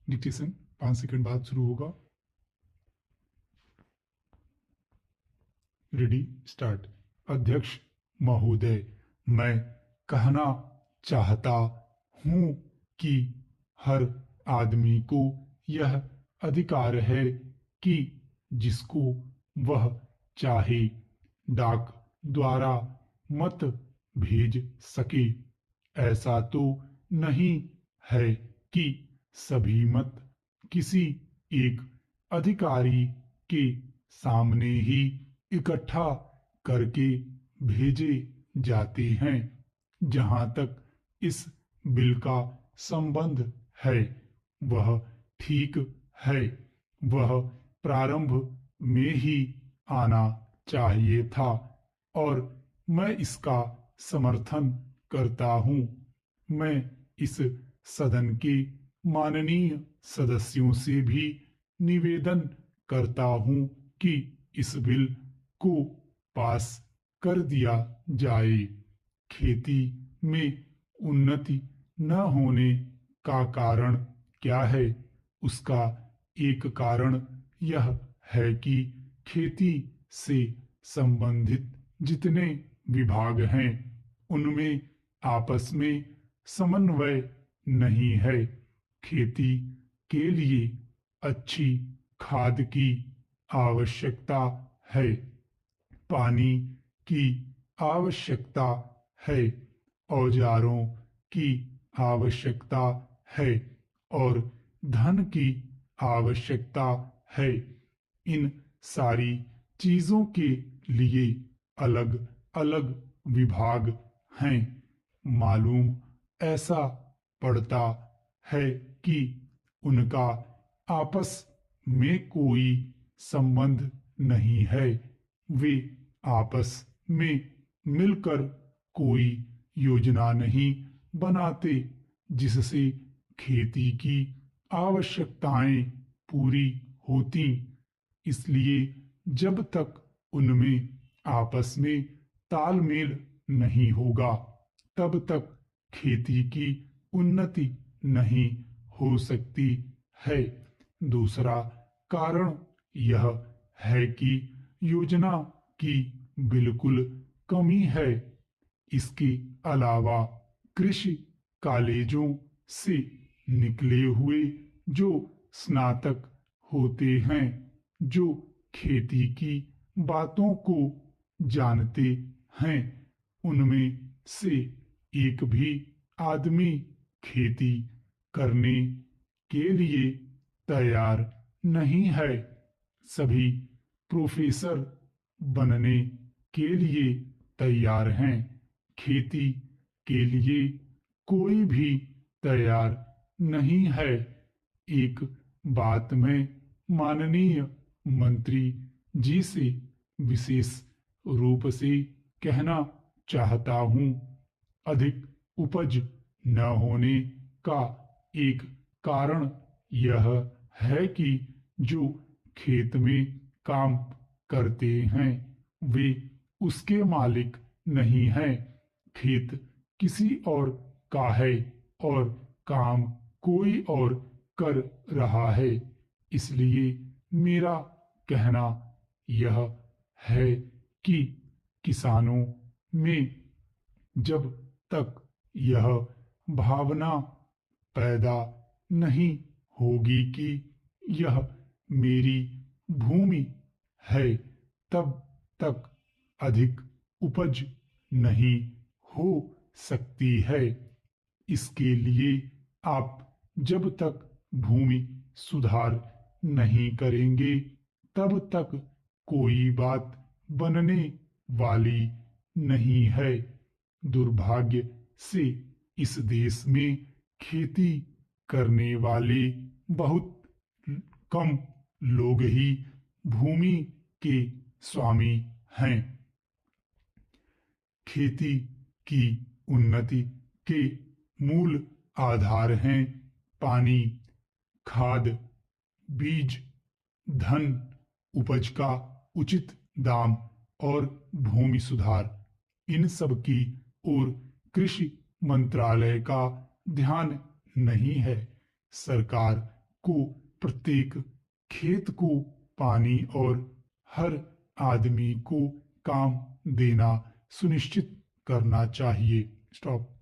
Dictation 5 second बाद शुरू होगा। Ready start. अध्यक्ष महोदय, मैं कहना चाहता हूँ कि हर आदमी को यह अधिकार है कि जिसको वह चाहे डाक द्वारा मत भेज सके। ऐसा तो नहीं है कि सभी मत किसी एक अधिकारी के सामने ही इकट्ठा करके भेजे जाते हैं। जहां तक इस बिल का संबंध है वह ठीक है। वह प्रारंभ में ही आना चाहिए था और मैं इसका समर्थन करता हूँ। मैं इस सदन के माननीय सदस्यों से भी निवेदन करता हूँ कि इस बिल को पास कर दिया जाए। खेती में उन्नति न होने का कारण क्या है? उसका एक कारण यह है कि खेती से संबंधित जितने विभाग हैं उनमें आपस में समन्वय नहीं है। खेती के लिए अच्छी खाद की आवश्यकता है, पानी की आवश्यकता है, औजारों की आवश्यकता है और धन की आवश्यकता है। इन सारी चीजों के लिए अलग अलग विभाग हैं। मालूम ऐसा पड़ता है कि उनका आपस में कोई संबंध नहीं है। वे आपस में मिलकर कोई योजना नहीं बनाते जिससे खेती की आवश्यकताएं पूरी होती। इसलिए जब तक उनमें आपस में तालमेल नहीं होगा तब तक खेती की उन्नति नहीं हो सकती है। दूसरा कारण यह है कि योजना की बिल्कुल कमी है। इसके अलावा कृषि कॉलेजों से निकले हुए जो स्नातक होते हैं, जो खेती की बातों को जानते हैं, उनमें से एक भी आदमी खेती करने के लिए तैयार नहीं है। सभी प्रोफेसर बनने के लिए तैयार हैं। खेती के लिए कोई भी तैयार नहीं है। एक बात मैं माननीय मंत्री जी से विशेष रूप से कहना चाहता हूँ। अधिक उपज न होने का एक कारण यह है कि जो खेत में काम करते हैं वे उसके मालिक नहीं हैं। खेत किसी और का है और काम कोई और कर रहा है। इसलिए मेरा कहना यह है कि किसानों में जब तक यह भावना पैदा नहीं होगी कि यह मेरी भूमि है, तब तक अधिक उपज नहीं हो सकती है। इसके लिए आप जब तक भूमि सुधार नहीं करेंगे तब तक कोई बात बनने वाली नहीं है। दुर्भाग्य से इस देश में खेती करने वाले बहुत कम लोग ही भूमि के स्वामी हैं। खेती की उन्नति के मूल आधार हैं पानी, खाद, बीज, धन, उपज का उचित दाम और भूमि सुधार। इन सब की ओर कृषि मंत्रालय का ध्यान नहीं है। सरकार को प्रत्येक खेत को पानी और हर आदमी को काम देना सुनिश्चित करना चाहिए। स्टॉप।